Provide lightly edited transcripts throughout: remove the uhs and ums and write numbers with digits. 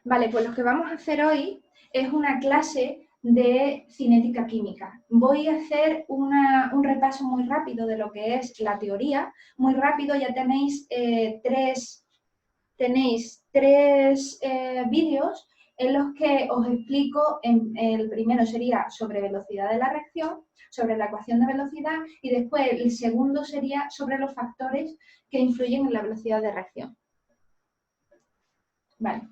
Vale, pues lo que vamos a hacer hoy es una clase de cinética química. Voy a hacer un repaso muy rápido de lo que es la teoría. Muy rápido, ya tenéis tres vídeos en los que os explico. El primero sería sobre velocidad de la reacción, sobre la ecuación de velocidad, y después el segundo sería sobre los factores que influyen en la velocidad de reacción. Vale.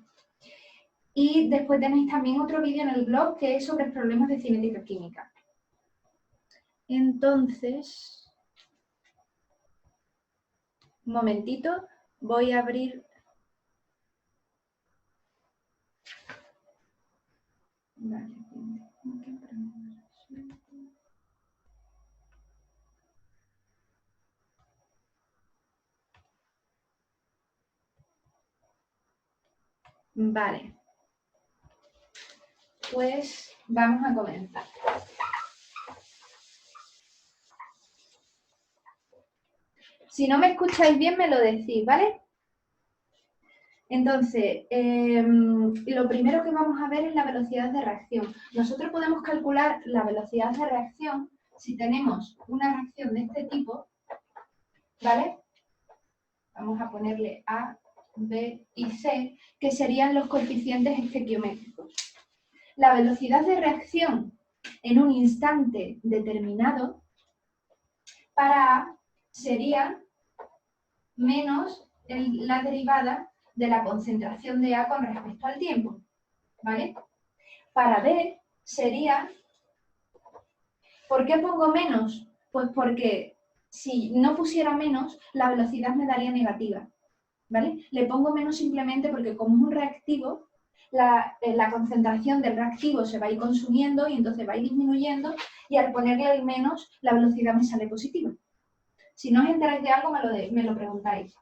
Y después tenéis también otro vídeo en el blog que es sobre problemas de cinética química. Entonces, un momentito, voy a abrir... Vale. Vale. Pues vamos a comenzar. Si no me escucháis bien, me lo decís, ¿vale? Entonces, lo primero que vamos a ver es la velocidad de reacción. Nosotros podemos calcular la velocidad de reacción si tenemos una reacción de este tipo, ¿vale? Vamos a ponerle A, B y C, que serían los coeficientes estequiométricos. La velocidad de reacción en un instante determinado para A sería menos la derivada de la concentración de A con respecto al tiempo, ¿vale? Para B sería... ¿Por qué pongo menos? Pues porque si no pusiera menos, la velocidad me daría negativa, ¿vale? Le pongo menos simplemente porque como es un reactivo, la concentración del reactivo se va a ir consumiendo y entonces va a ir disminuyendo, y al ponerle el menos, la velocidad me sale positiva. Si no os enteráis de algo, me lo preguntáis.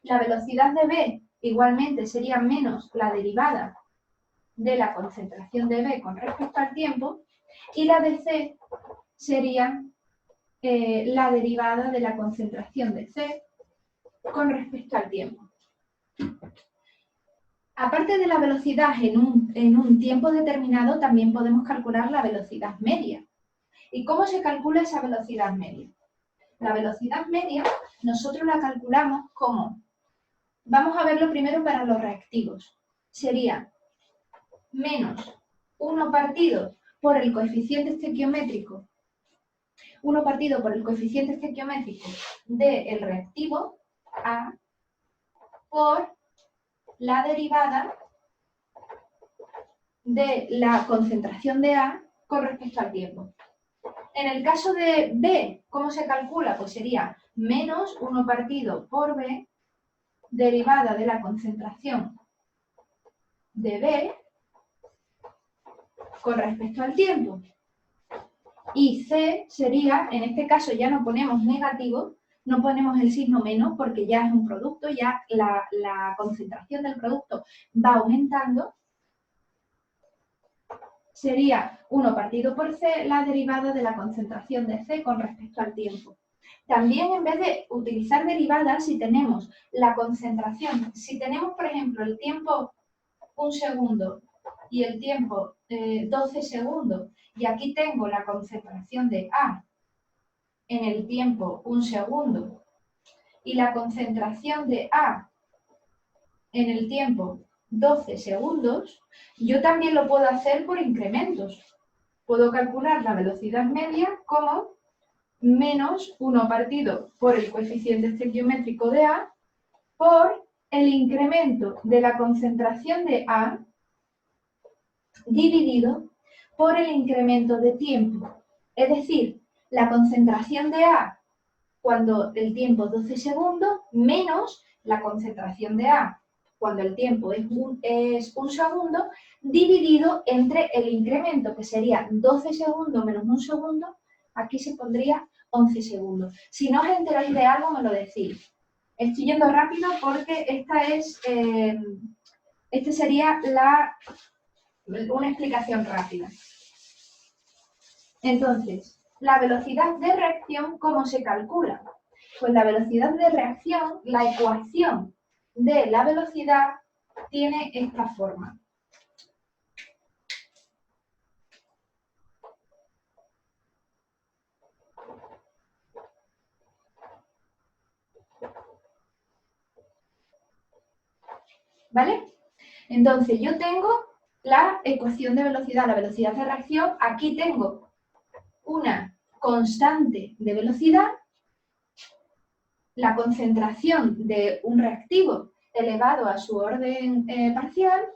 La velocidad de B igualmente sería menos la derivada de la concentración de B con respecto al tiempo, y la de C sería la derivada de la concentración de C con respecto al tiempo. Aparte de la velocidad en un tiempo determinado, también podemos calcular la velocidad media. ¿Y cómo se calcula esa velocidad media? La velocidad media nosotros la calculamos como... Vamos a verlo primero para los reactivos. Sería menos 1 partido por el coeficiente estequiométrico, 1 partido por el coeficiente estequiométrico del reactivo A por la derivada de la concentración de A con respecto al tiempo. En el caso de B, ¿cómo se calcula? Pues sería menos 1 partido por B derivada de la concentración de B con respecto al tiempo. Y C sería, en este caso ya no ponemos negativo, no ponemos el signo menos porque ya es un producto, ya la concentración del producto va aumentando. Sería 1 partido por C la derivada de la concentración de C con respecto al tiempo. También en vez de utilizar derivadas, si tenemos la concentración, si tenemos por ejemplo el tiempo 1 segundo y el tiempo 12 segundos, y aquí tengo la concentración de A en el tiempo 1 segundo y la concentración de A en el tiempo 12 segundos, yo también lo puedo hacer por incrementos. Puedo calcular la velocidad media como menos 1 partido por el coeficiente estequiométrico de A por el incremento de la concentración de A dividido por el incremento de tiempo. Es decir, la concentración de A cuando el tiempo es 12 segundos menos la concentración de A cuando el tiempo es 1 segundo, dividido entre el incremento, que sería 12 segundos menos 1 segundo, aquí se pondría 11 segundos. Si no os enteráis de algo, me lo decís. Estoy yendo rápido porque esta sería una explicación rápida. Entonces, la velocidad de reacción, ¿cómo se calcula? Pues la velocidad de reacción, la ecuación de la velocidad tiene esta forma. ¿vale? Entonces, yo tengo la ecuación de velocidad, la velocidad de reacción. Aquí tengo una constante de velocidad, la concentración de un reactivo elevado a su orden parcial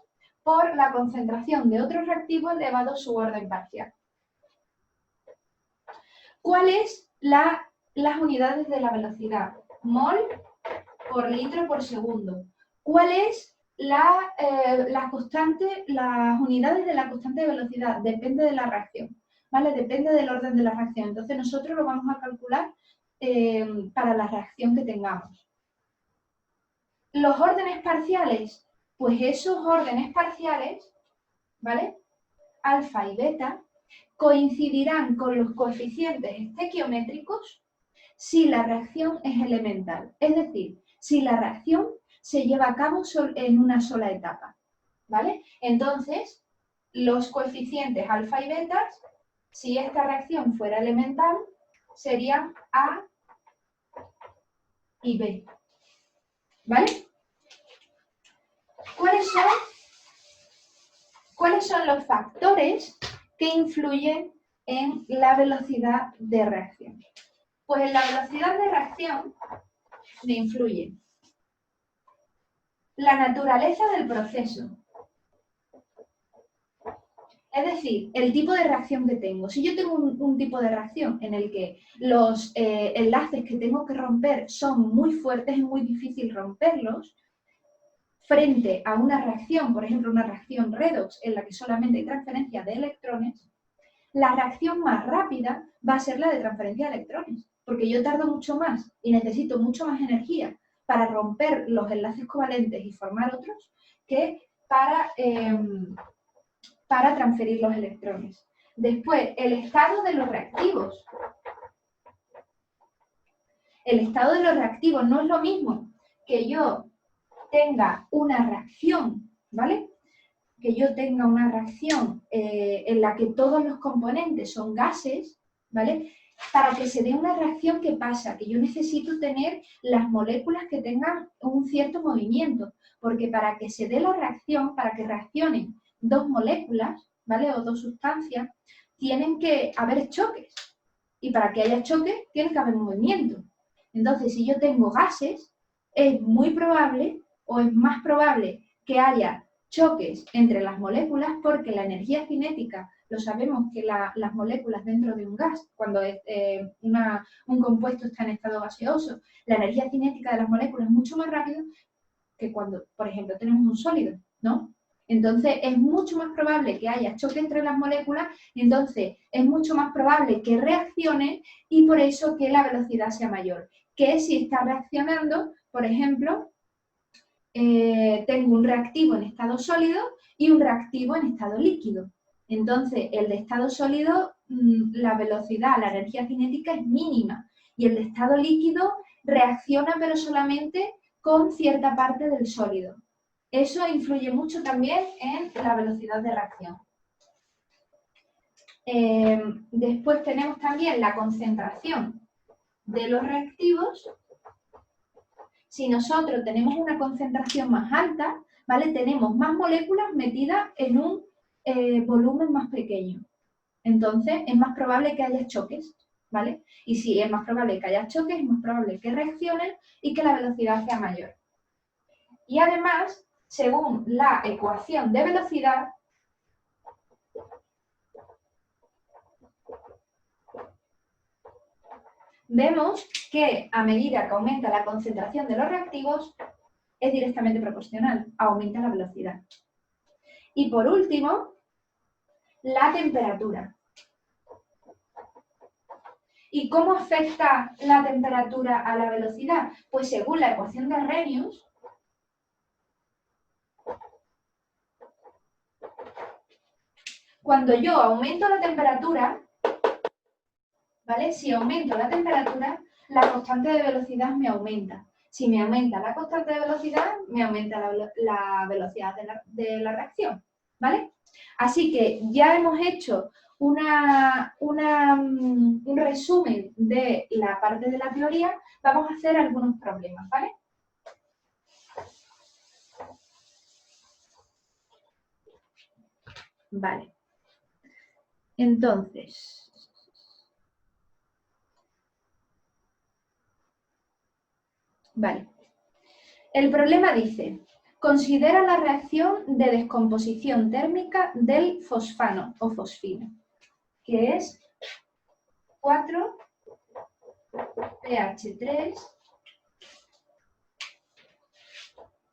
por la concentración de otro reactivo elevado a su orden parcial. ¿Cuáles las unidades de la velocidad? Mol por litro por segundo. ¿Cuál es la constante, las unidades de la constante de velocidad? Depende de la reacción, ¿vale? Depende del orden de la reacción. Entonces nosotros lo vamos a calcular para la reacción que tengamos. Los órdenes parciales, pues esos órdenes parciales, ¿vale? Alfa y beta, coincidirán con los coeficientes estequiométricos si la reacción es elemental. Es decir, si la reacción se lleva a cabo en una sola etapa, ¿vale? Entonces, los coeficientes alfa y beta, si esta reacción fuera elemental, serían A y B, ¿vale? ¿Cuáles son los factores que influyen en la velocidad de reacción? Pues en la velocidad de reacción me influye la naturaleza del proceso. Es decir, el tipo de reacción que tengo. Si yo tengo un tipo de reacción en el que los enlaces que tengo que romper son muy fuertes, es muy difícil romperlos, frente a una reacción, por ejemplo, una reacción redox en la que solamente hay transferencia de electrones, la reacción más rápida va a ser la de transferencia de electrones, porque yo tardo mucho más y necesito mucho más energía para romper los enlaces covalentes y formar otros que para transferir los electrones. Después, el estado de los reactivos. El estado de los reactivos no es lo mismo que yo tenga una reacción, ¿vale? Que yo tenga una reacción en la que todos los componentes son gases, ¿vale? Para que se dé una reacción, ¿qué pasa? Que yo necesito tener las moléculas que tengan un cierto movimiento, porque para que se dé la reacción, para que reaccionen dos moléculas, ¿vale? O dos sustancias, tienen que haber choques. Y para que haya choques, tiene que haber movimiento. Entonces, si yo tengo gases, es muy probable, o es más probable, que haya choques entre las moléculas, porque la energía cinética, lo sabemos que las moléculas dentro de un gas, cuando un compuesto está en estado gaseoso, la energía cinética de las moléculas es mucho más rápida que cuando, por ejemplo, tenemos un sólido, ¿no? Entonces, es mucho más probable que haya choque entre las moléculas, entonces es mucho más probable que reaccionen y por eso que la velocidad sea mayor. Que si está reaccionando, por ejemplo, tengo un reactivo en estado sólido y un reactivo en estado líquido. Entonces, el de estado sólido, la velocidad, la energía cinética es mínima, y el de estado líquido reacciona pero solamente con cierta parte del sólido. Eso influye mucho también en la velocidad de reacción. Después tenemos también la concentración de los reactivos. Si nosotros tenemos una concentración más alta, ¿vale? Tenemos más moléculas metidas en un volumen más pequeño. Entonces, es más probable que haya choques, ¿vale? Y si es más probable que haya choques, es más probable que reaccionen y que la velocidad sea mayor. Y además, según la ecuación de velocidad, vemos que a medida que aumenta la concentración de los reactivos, es directamente proporcional, aumenta la velocidad. Y por último, la temperatura. ¿Y cómo afecta la temperatura a la velocidad? Pues según la ecuación de Arrhenius, cuando yo aumento la temperatura, ¿vale? Si aumento la temperatura, la constante de velocidad me aumenta. Si me aumenta la constante de velocidad, me aumenta la velocidad de la reacción, ¿vale? Así que ya hemos hecho un resumen de la parte de la teoría. Vamos a hacer algunos problemas, ¿vale? Vale. Entonces, vale. El problema dice, considera la reacción de descomposición térmica del fosfano o fosfino, que es 4PH3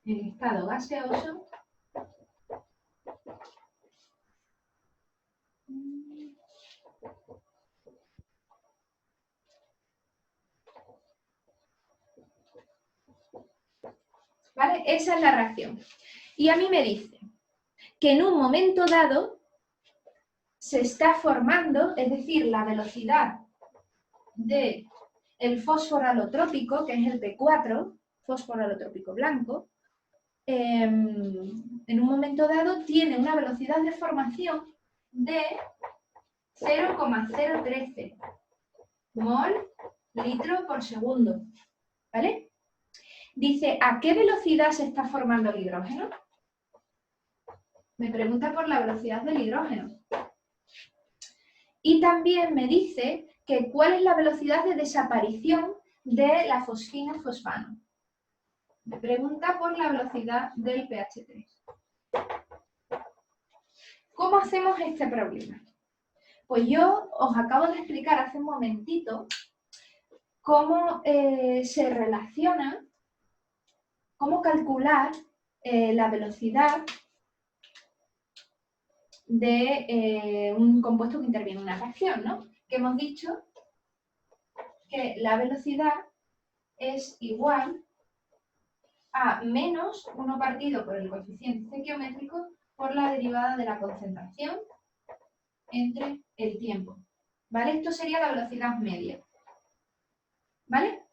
en estado gaseoso ¿vale? Esa es la reacción. Y a mí me dice que en un momento dado se está formando, es decir, la velocidad del fósforo alotrópico, que es el P4, fósforo alotrópico blanco, en un momento dado tiene una velocidad de formación de 0,013 mol litro por segundo, ¿vale? Dice, ¿a qué velocidad se está formando el hidrógeno? Me pregunta por la velocidad del hidrógeno. Y también me dice que cuál es la velocidad de desaparición de la fosfina-fosfano. Me pregunta por la velocidad del pH3. ¿Cómo hacemos este problema? Pues yo os acabo de explicar hace un momentito cómo se relaciona, cómo calcular la velocidad de un compuesto que interviene en una reacción, ¿no? Que hemos dicho que la velocidad es igual a menos 1 partido por el coeficiente estequiométrico por la derivada de la concentración entre el tiempo, ¿vale? Esto sería la velocidad media, ¿vale?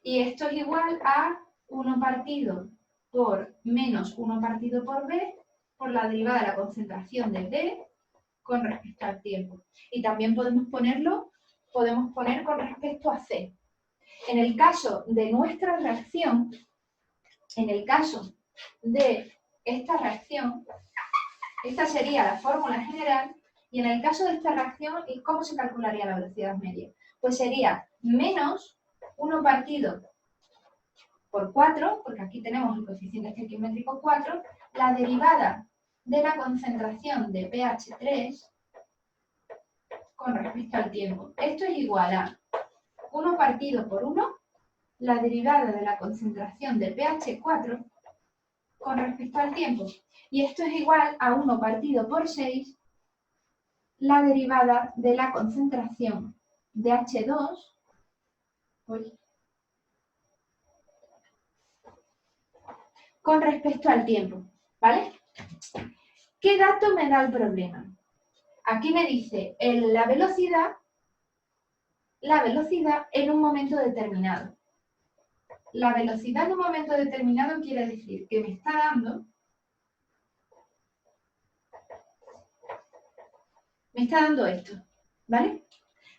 Y esto es igual a 1 partido por menos 1 partido por B por la derivada de la concentración de B con respecto al tiempo. Y también podemos poner con respecto a C. En el caso de nuestra reacción, en el caso de esta reacción, esta sería la fórmula general, y en el caso de esta reacción, ¿cómo se calcularía la velocidad media? Pues sería menos 1 partido por 4, porque aquí tenemos el coeficiente estequiométrico 4, la derivada de la concentración de pH3 con respecto al tiempo. Esto es igual a 1 partido por 1, la derivada de la concentración de pH4 con respecto al tiempo. Y esto es igual a 1 partido por 6, la derivada de la concentración de H2 con respecto al tiempo, ¿vale? ¿Qué dato me da el problema? Aquí me dice la velocidad en un momento determinado. La velocidad en un momento determinado quiere decir que me está dando esto, ¿vale?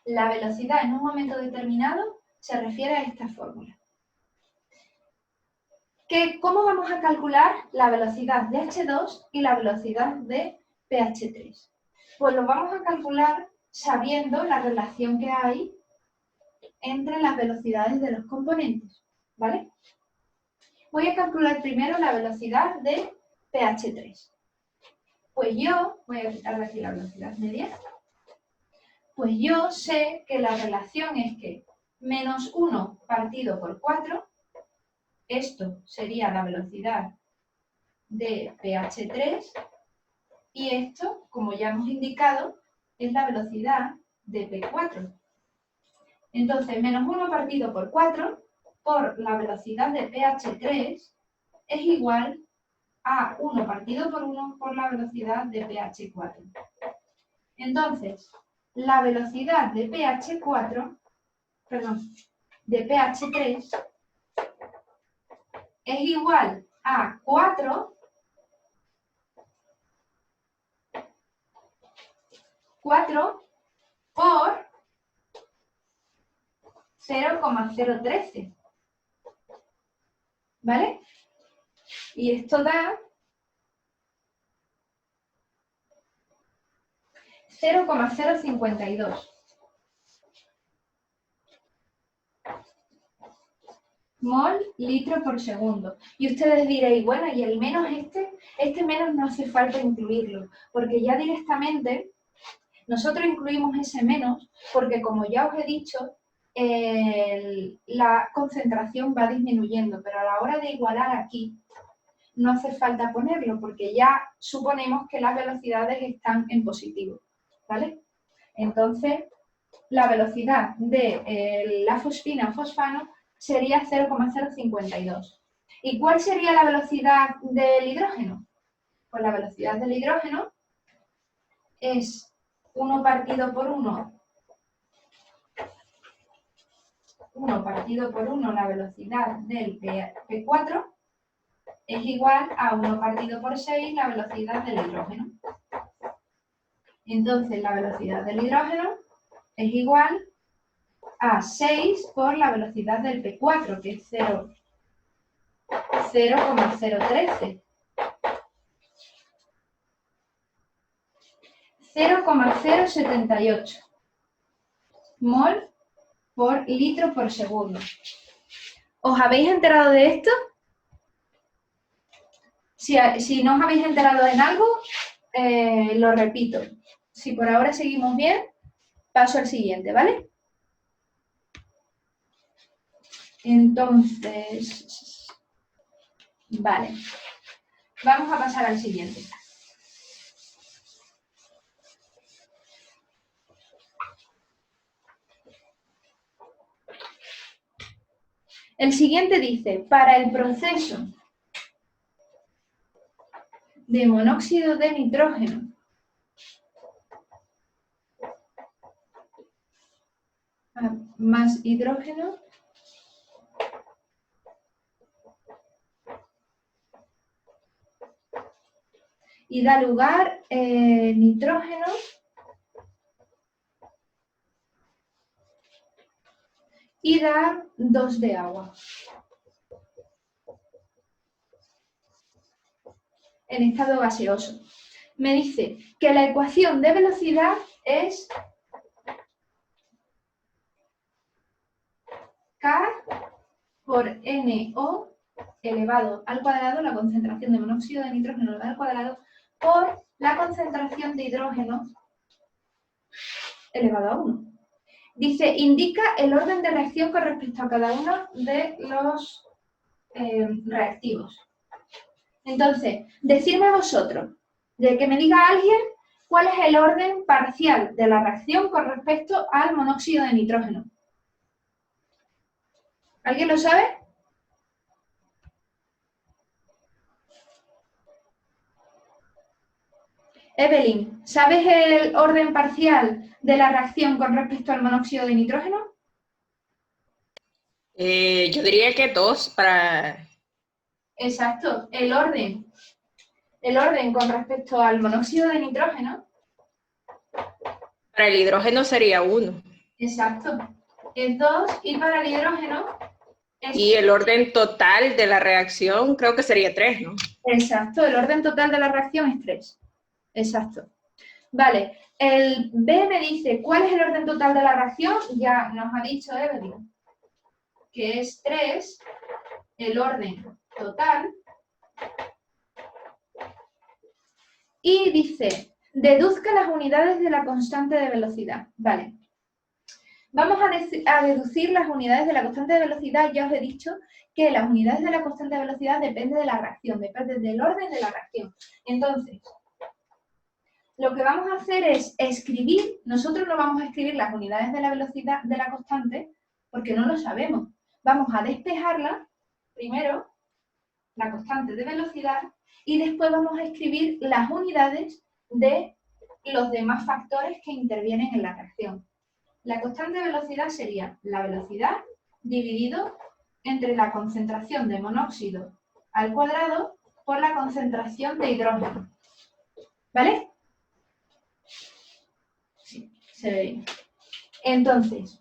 La velocidad en un momento determinado se refiere a esta fórmula. ¿Cómo vamos a calcular la velocidad de H2 y la velocidad de pH3? Pues lo vamos a calcular sabiendo la relación que hay entre las velocidades de los componentes, ¿vale? Voy a calcular primero la velocidad de pH3. Pues yo, voy a quitar de aquí la velocidad media, pues yo sé que la relación es que menos 1 partido por 4, esto sería la velocidad de pH3, y esto, como ya hemos indicado, es la velocidad de P4. Entonces, menos 1 partido por 4 por la velocidad de pH3 es igual a 1 partido por 1 por la velocidad de pH4. Entonces, la velocidad de de pH3 es igual a 4 por 0,013, ¿vale? Y esto da 0,052 mol litro por segundo. Y ustedes diréis, bueno, ¿y el menos este? Este menos no hace falta incluirlo, porque ya directamente nosotros incluimos ese menos porque, como ya os he dicho, la concentración va disminuyendo, pero a la hora de igualar aquí no hace falta ponerlo porque ya suponemos que las velocidades están en positivo, ¿vale? Entonces, la velocidad de la fosfina o fosfano sería 0,052. ¿Y cuál sería la velocidad del hidrógeno? Pues la velocidad del hidrógeno es 1 partido por 1, 1 partido por 1, la velocidad del P4, es igual a 1 partido por 6, la velocidad del hidrógeno. Entonces, la velocidad del hidrógeno es igual a 6 por la velocidad del P4, que es 0,013. 0,078 mol por litro por segundo. ¿Os habéis enterado de esto? Si no os habéis enterado en algo, lo repito. Si por ahora seguimos bien, paso al siguiente, ¿vale? Entonces, vale. Vamos a pasar al siguiente. El siguiente dice, para el proceso de monóxido de nitrógeno más hidrógeno y da lugar nitrógeno y da 2 de agua. En estado gaseoso. Me dice que la ecuación de velocidad es K por NO elevado al cuadrado, la concentración de monóxido de nitrógeno elevado al cuadrado, por la concentración de hidrógeno elevado a 1. Dice, indica el orden de reacción con respecto a cada uno de los reactivos. Entonces, decidme vosotros, de que me diga alguien cuál es el orden parcial de la reacción con respecto al monóxido de nitrógeno. ¿Alguien lo sabe? Evelyn, ¿sabes el orden parcial de la reacción con respecto al monóxido de nitrógeno? Yo diría que 2 para... Exacto, el orden con respecto al monóxido de nitrógeno. Para el hidrógeno sería 1. Exacto, es 2 y para el hidrógeno es... Y el orden total de la reacción creo que sería 3, ¿no? Exacto, el orden total de la reacción es 3. Exacto. Vale, el B me dice, ¿cuál es el orden total de la reacción? Ya nos ha dicho Evelyn, que es 3, el orden total. Y dice, deduzca las unidades de la constante de velocidad. Vale. Vamos a deducir las unidades de la constante de velocidad. Ya os he dicho que las unidades de la constante de velocidad dependen de la reacción, dependen del orden de la reacción. Entonces, lo que vamos a hacer es escribir, nosotros no vamos a escribir las unidades de la velocidad de la constante porque no lo sabemos. Vamos a despejarla, primero, la constante de velocidad, y después vamos a escribir las unidades de los demás factores que intervienen en la reacción. La constante de velocidad sería la velocidad dividido entre la concentración de monóxido al cuadrado por la concentración de hidrógeno. ¿Vale? Sí, se ve bien. Entonces,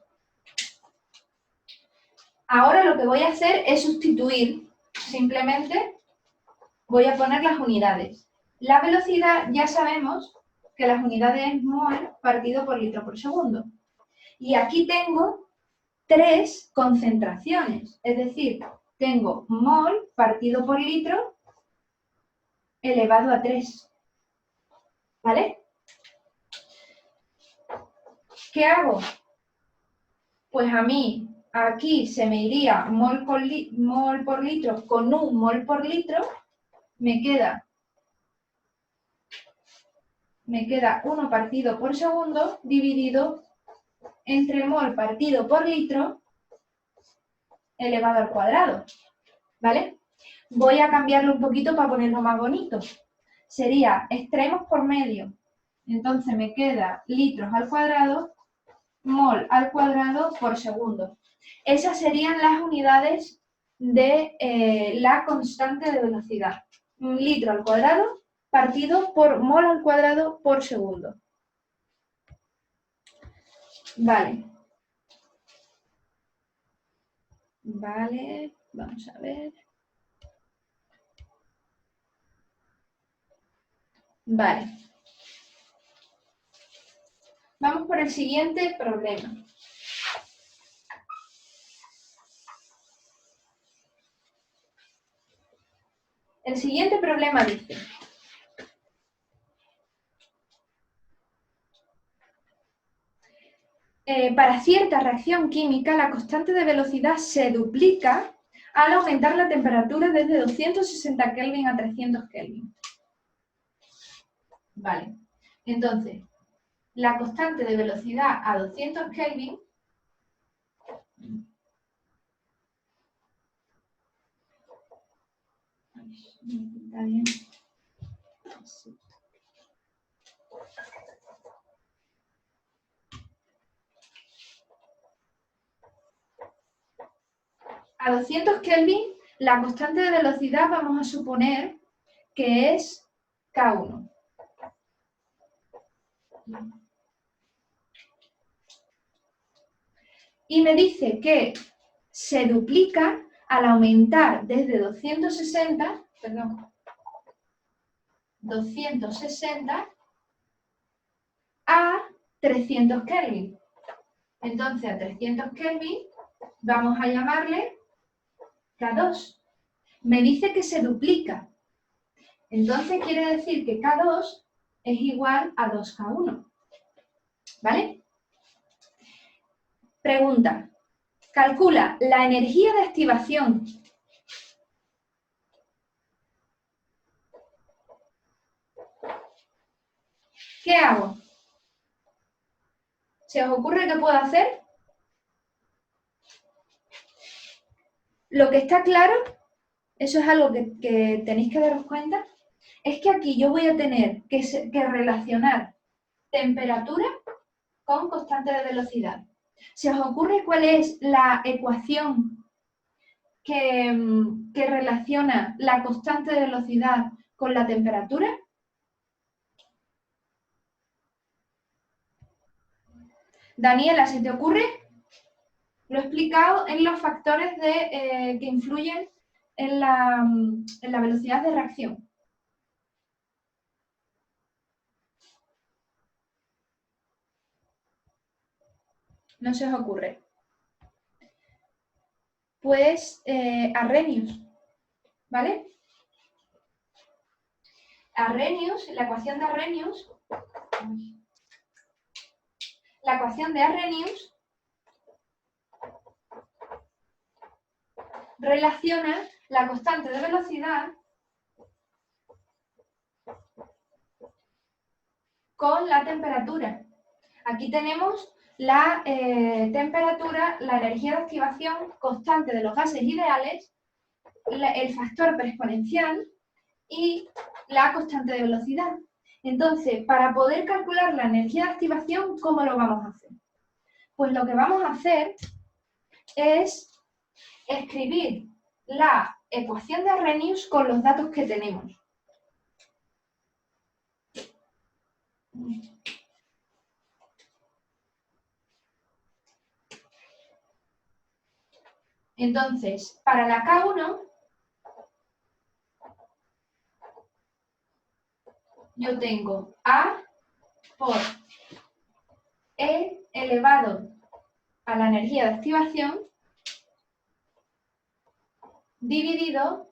ahora lo que voy a hacer es sustituir, simplemente voy a poner las unidades. La velocidad ya sabemos que las unidades es mol partido por litro por segundo. Y aquí tengo 3 concentraciones, es decir, tengo mol partido por litro elevado a 3. ¿Vale? ¿Qué hago? Pues a mí aquí se me iría mol por litro con un mol por litro, me queda 1 partido por segundo dividido entre mol partido por litro elevado al cuadrado. ¿Vale? Voy a cambiarlo un poquito para ponerlo más bonito. Sería extremos por medio. Entonces me queda litros al cuadrado, mol al cuadrado por segundo. Esas serían las unidades de la constante de velocidad. Un litro al cuadrado partido por mol al cuadrado por segundo. Vale. Vale, vamos a ver. Vale. Vamos por el siguiente problema. El siguiente problema dice: para cierta reacción química, la constante de velocidad se duplica al aumentar la temperatura desde 260 Kelvin a 300 Kelvin. Vale. Entonces, la constante de velocidad a 200 Kelvin está bien. A 200 Kelvin, la constante de velocidad vamos a suponer que es K1. Y me dice que se duplica al aumentar desde 260 a 300 Kelvin. Entonces, a 300 Kelvin vamos a llamarle K2. Me dice que se duplica. Entonces, quiere decir que K2 es igual a 2K1. ¿Vale? Pregunta. Calcula la energía de activación. ¿Qué hago? ¿Se os ocurre qué puedo hacer? Lo que está claro, eso es algo que tenéis que daros cuenta, es que aquí yo voy a tener que relacionar temperatura con constante de velocidad. ¿Se os ocurre cuál es la ecuación que relaciona la constante de velocidad con la temperatura? Daniela, ¿se te ocurre? Lo he explicado en los factores que influyen en la velocidad de reacción. No se os ocurre. Pues Arrhenius, ¿vale? Arrhenius, la ecuación de Arrhenius, relaciona la constante de velocidad con la temperatura. Aquí tenemos la temperatura, la energía de activación constante de los gases ideales, el factor preexponencial y la constante de velocidad. Entonces, para poder calcular la energía de activación, ¿cómo lo vamos a hacer? Pues lo que vamos a hacer es escribir la ecuación de Arrhenius con los datos que tenemos. Entonces, para la K1, yo tengo A por E elevado a la energía de activación dividido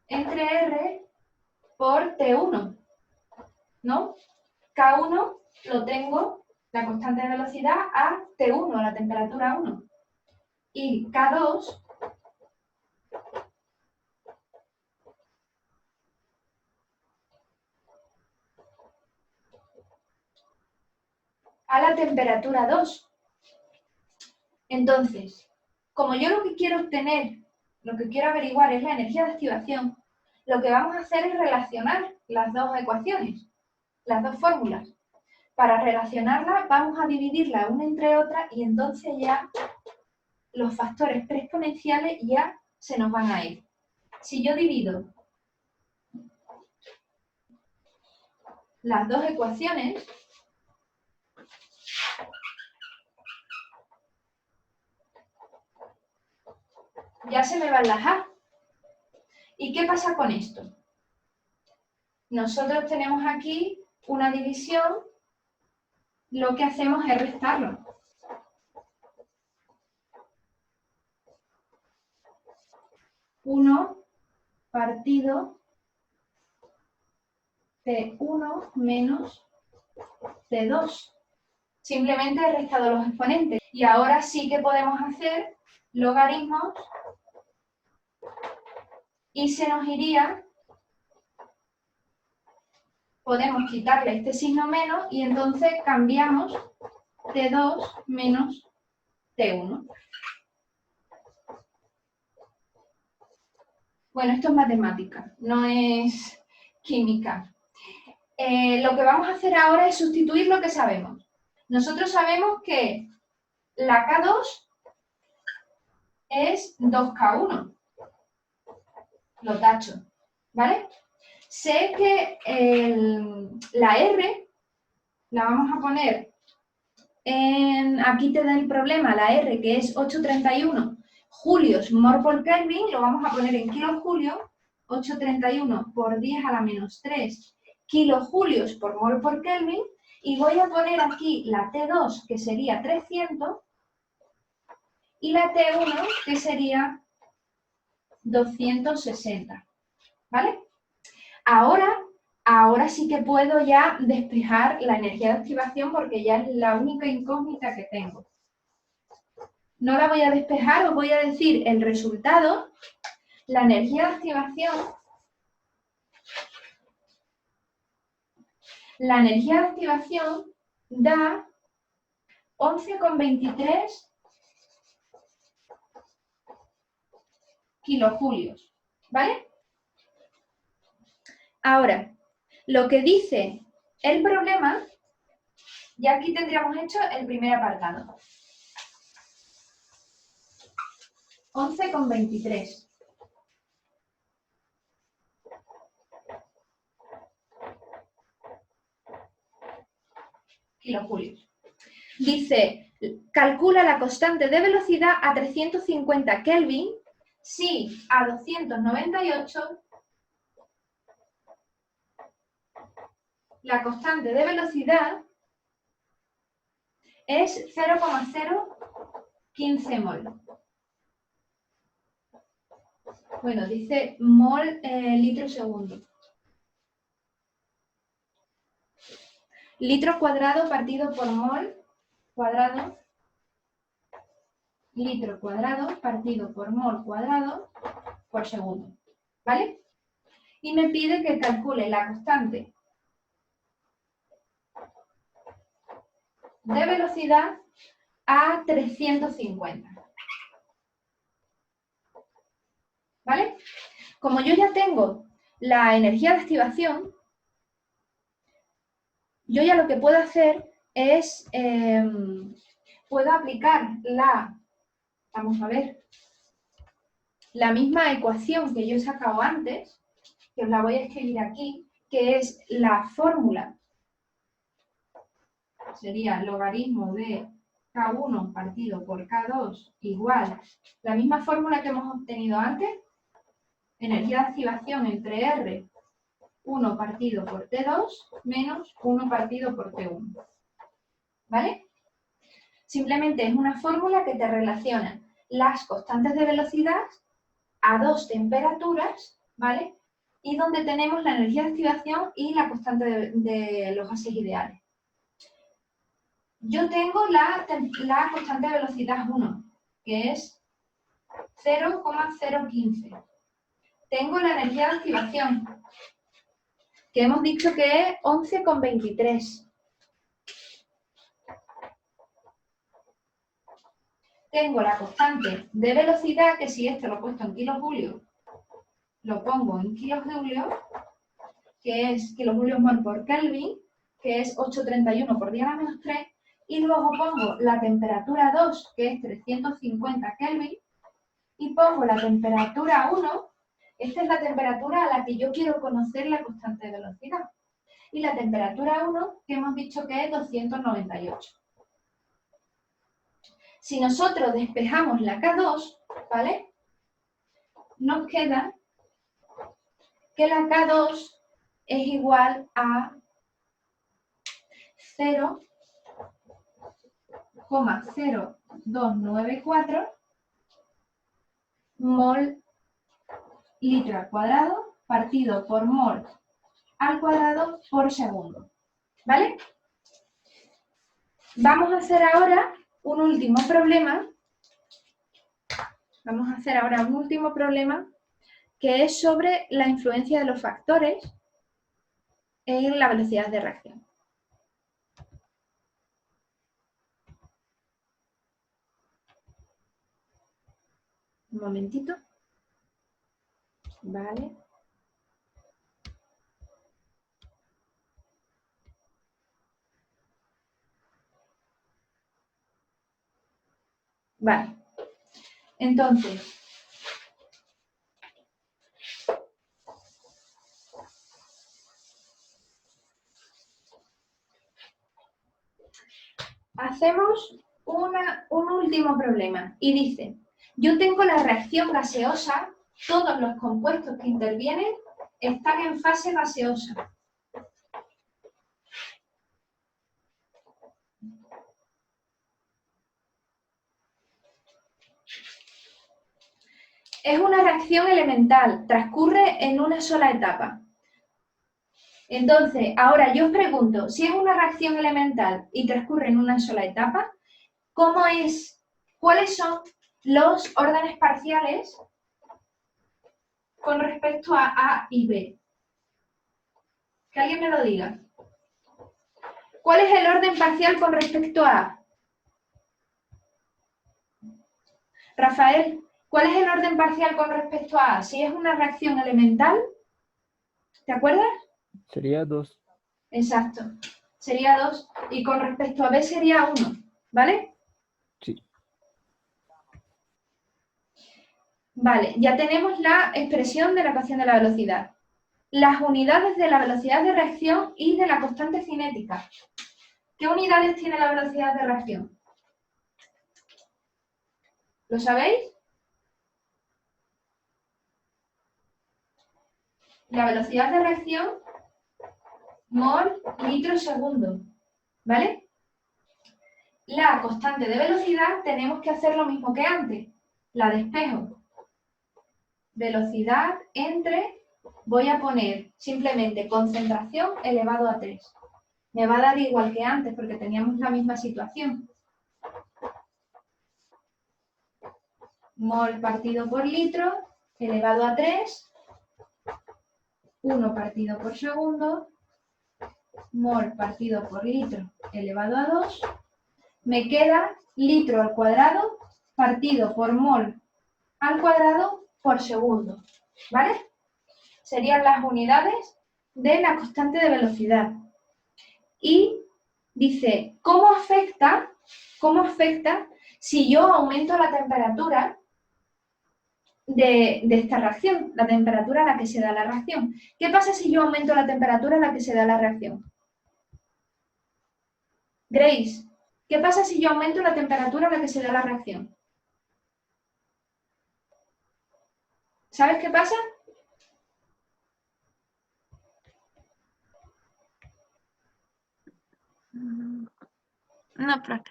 entre R por T1, ¿no? K1 lo tengo, la constante de velocidad, a T1, a la temperatura 1. Y K2 a la temperatura 2. Entonces, como yo lo que quiero obtener, lo que quiero averiguar es la energía de activación, lo que vamos a hacer es relacionar las dos ecuaciones, las dos fórmulas. Para relacionarlas vamos a dividirlas una entre otra y entonces ya los factores preexponenciales ya se nos van a ir. Si yo divido las dos ecuaciones, ya se me van las A. ¿Y qué pasa con esto? Nosotros tenemos aquí una división, lo que hacemos es restarlo. Uno partido T1 menos T2. Simplemente he restado los exponentes. Y ahora sí que podemos hacer logaritmos y se nos iría, podemos quitarle este signo menos y entonces cambiamos T2 menos T1. Bueno, esto es matemática, no es química. Lo que vamos a hacer ahora es sustituir lo que sabemos. Nosotros sabemos que la K2 es 2K1. Lo tacho, ¿vale? Sé que la R la vamos a poner en... Aquí te da el problema, la R, que es 831 julios mol por Kelvin, lo vamos a poner en kilojulios, 831 por 10 a la menos 3 kilojulios por mol por Kelvin, y voy a poner aquí la T2, que sería 300, y la T1, que sería 260, ¿vale? Ahora sí que puedo ya despejar la energía de activación porque ya es la única incógnita que tengo. No la voy a despejar, os voy a decir el resultado. La energía de activación. La energía de activación da 11,23 kilojulios, ¿vale? Ahora, lo que dice el problema, ya aquí tendríamos hecho el primer apartado. 11,23. Kilojulios. Dice, calcula la constante de velocidad a 350 Kelvin si a 298 la constante de velocidad es 0,015 mol. Bueno, dice mol litro segundo. Litro cuadrado partido por mol cuadrado, litro cuadrado partido por mol cuadrado por segundo, ¿vale? Y me pide que calcule la constante de velocidad a 350, ¿vale? Como yo ya tengo la energía de activación, yo ya lo que puedo hacer es, puedo aplicar vamos a ver, la misma ecuación que yo he sacado antes, que os la voy a escribir aquí, que es la fórmula, sería logaritmo de K1 partido por K2 igual, la misma fórmula que hemos obtenido antes, energía de activación entre R 1 partido por T2 menos 1 partido por T1. ¿Vale? Simplemente es una fórmula que te relaciona las constantes de velocidad a dos temperaturas, ¿vale? Y donde tenemos la energía de activación y la constante de los gases ideales. Yo tengo la constante de velocidad 1, que es 0,015. Tengo la energía de activación, que hemos dicho que es 11,23. Tengo la constante de velocidad, que si esto lo he puesto en kilojulios, lo pongo en kilojulios, que es kilojulios mol por Kelvin, que es 831 por 10⁻⁻3, y luego pongo la temperatura 2, que es 350 Kelvin, y pongo la temperatura 1, esta es la temperatura a la que yo quiero conocer la constante de velocidad, y la temperatura 1, que hemos dicho que es 298. Si nosotros despejamos la K2, ¿vale? Nos queda que la K2 es igual a 0,0294 mol litro al cuadrado partido por mol al cuadrado por segundo. ¿Vale? Vamos a hacer ahora un último problema. Que es sobre la influencia de los factores en la velocidad de reacción. Un momentito. Vale. Vale. Entonces, hacemos un último problema y dice, yo tengo la reacción gaseosa, todos los compuestos que intervienen están en fase gaseosa. Es una reacción elemental, transcurre en una sola etapa. Entonces, ahora yo os pregunto, si es una reacción elemental y transcurre en una sola etapa, ¿cuáles son los órdenes parciales con respecto a A y B? Que alguien me lo diga. ¿Cuál es el orden parcial con respecto a A? Rafael, ¿cuál es el orden parcial con respecto a A? Si es una reacción elemental, ¿te acuerdas? Sería 2. Exacto, sería 2. Y con respecto a B sería 1, ¿vale? Sí. Vale, ya tenemos la expresión de la ecuación de la velocidad. Las unidades de la velocidad de reacción y de la constante cinética. ¿Qué unidades tiene la velocidad de reacción? ¿Lo sabéis? La velocidad de reacción, mol, litro, segundo. ¿Vale? La constante de velocidad tenemos que hacer lo mismo que antes. La despejo. Velocidad entre, voy a poner simplemente concentración elevado a 3. Me va a dar igual que antes porque teníamos la misma situación. Mol partido por litro elevado a 3. 1 partido por segundo. Mol partido por litro elevado a 2. Me queda litro al cuadrado partido por mol al cuadrado por segundo. ¿Vale? Serían las unidades de la constante de velocidad. Y dice, ¿cómo afecta si yo aumento la temperatura de esta reacción? La temperatura a la que se da la reacción. ¿Qué pasa si yo aumento la temperatura a la que se da la reacción? Grace, ¿qué pasa si yo aumento la temperatura a la que se da la reacción? ¿Sabes qué pasa? No, profe.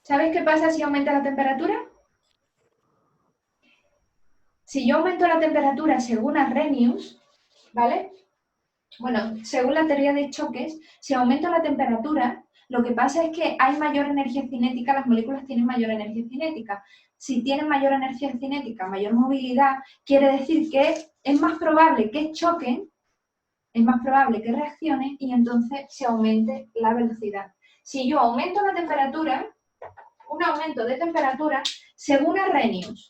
¿Sabéis qué pasa si aumenta la temperatura? Si yo aumento la temperatura según Arrhenius, ¿vale? Bueno, según la teoría de choques, si aumento la temperatura, lo que pasa es que hay mayor energía cinética, las moléculas tienen mayor energía cinética. Si tienen mayor energía cinética, mayor movilidad, quiere decir que es más probable que choquen, es más probable que reaccionen y entonces se aumente la velocidad. Si yo aumento la temperatura, un aumento de temperatura, según Arrhenius,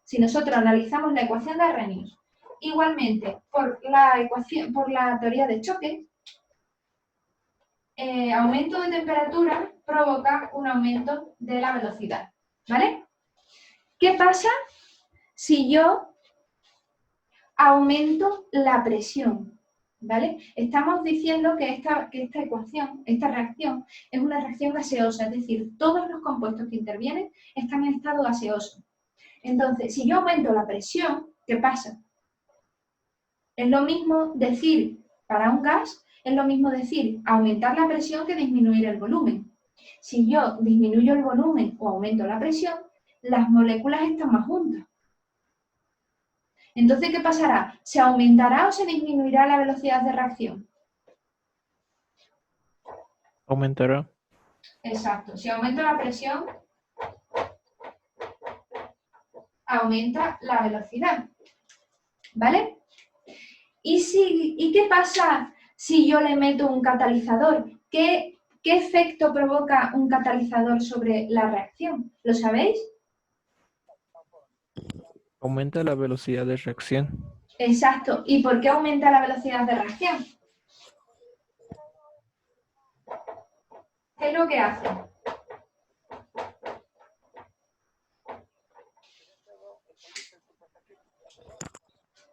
si nosotros analizamos la ecuación de Arrhenius, igualmente por la teoría de choque, aumento de temperatura provoca un aumento de la velocidad, ¿vale? ¿Qué pasa si yo aumento la presión? ¿Vale? Estamos diciendo que esta ecuación, esta reacción, es una reacción gaseosa, es decir, todos los compuestos que intervienen están en estado gaseoso. Entonces, si yo aumento la presión, ¿qué pasa? Es lo mismo decir, para un gas, es lo mismo decir aumentar la presión que disminuir el volumen. Si yo disminuyo el volumen o aumento la presión, las moléculas están más juntas. Entonces, ¿qué pasará? ¿Se aumentará o se disminuirá la velocidad de reacción? Aumentará. Exacto. Si aumento la presión, aumenta la velocidad. ¿Vale? ¿Y qué pasa si yo le meto un catalizador? ¿Qué efecto provoca un catalizador sobre la reacción? ¿Lo sabéis? Aumenta la velocidad de reacción. Exacto. ¿Y por qué aumenta la velocidad de reacción? ¿Qué es lo que hace?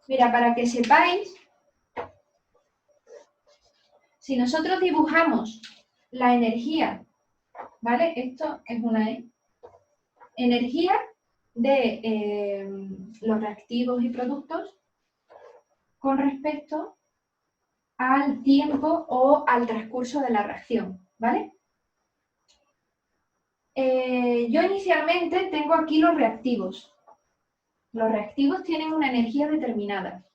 Mira, para que sepáis, si nosotros dibujamos la energía, ¿vale? Esto es una energía de los reactivos y productos con respecto al tiempo o al transcurso de la reacción, ¿vale? Yo inicialmente tengo aquí los reactivos. Los reactivos tienen una energía determinada,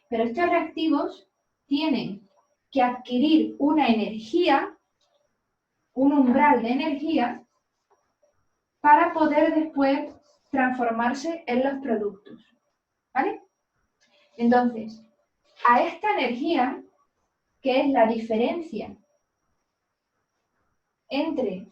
pero estos reactivos tienen que adquirir una energía, un umbral de energía, para poder después transformarse en los productos, ¿vale? Entonces, a esta energía, que es la diferencia entre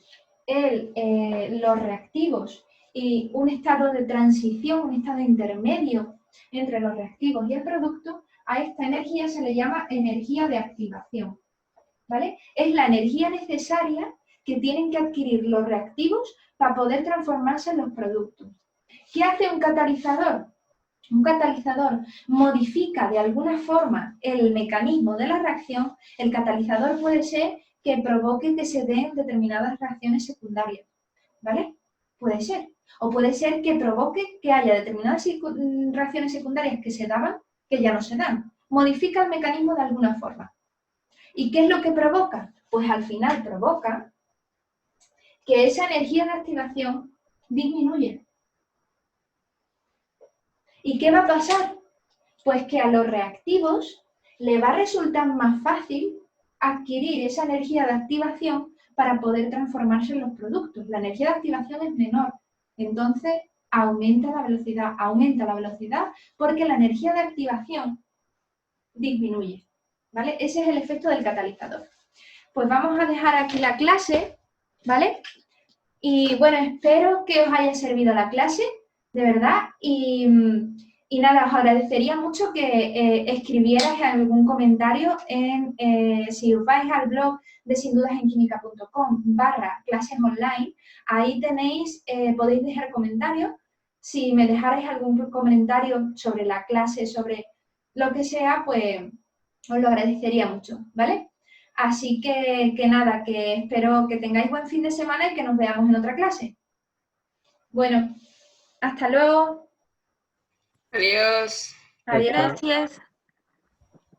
los reactivos y un estado de transición, un estado intermedio entre los reactivos y el producto, a esta energía se le llama energía de activación, ¿vale? Es la energía necesaria que tienen que adquirir los reactivos para poder transformarse en los productos. ¿Qué hace un catalizador? Un catalizador modifica de alguna forma el mecanismo de la reacción. El catalizador puede ser que provoque que se den determinadas reacciones secundarias, ¿vale? Puede ser. O puede ser que provoque que haya determinadas reacciones secundarias que se daban, que ya no se dan. Modifica el mecanismo de alguna forma. ¿Y qué es lo que provoca? Pues al final provoca que esa energía de activación disminuye. ¿Y qué va a pasar? Pues que a los reactivos le va a resultar más fácil adquirir esa energía de activación para poder transformarse en los productos. La energía de activación es menor, entonces aumenta la velocidad porque la energía de activación disminuye, ¿vale? Ese es el efecto del catalizador. Pues vamos a dejar aquí la clase, ¿vale? Y bueno, espero que os haya servido la clase, de verdad, y nada, os agradecería mucho que escribierais algún comentario si os vais al blog de sindudasenquimica.com/clases online, ahí tenéis, podéis dejar comentarios. Si me dejarais algún comentario sobre la clase, sobre lo que sea, pues os lo agradecería mucho, ¿vale? Así que nada, que espero que tengáis buen fin de semana y que nos veamos en otra clase. Bueno, hasta luego. Adiós. Adiós. Gracias.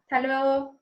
Hasta luego.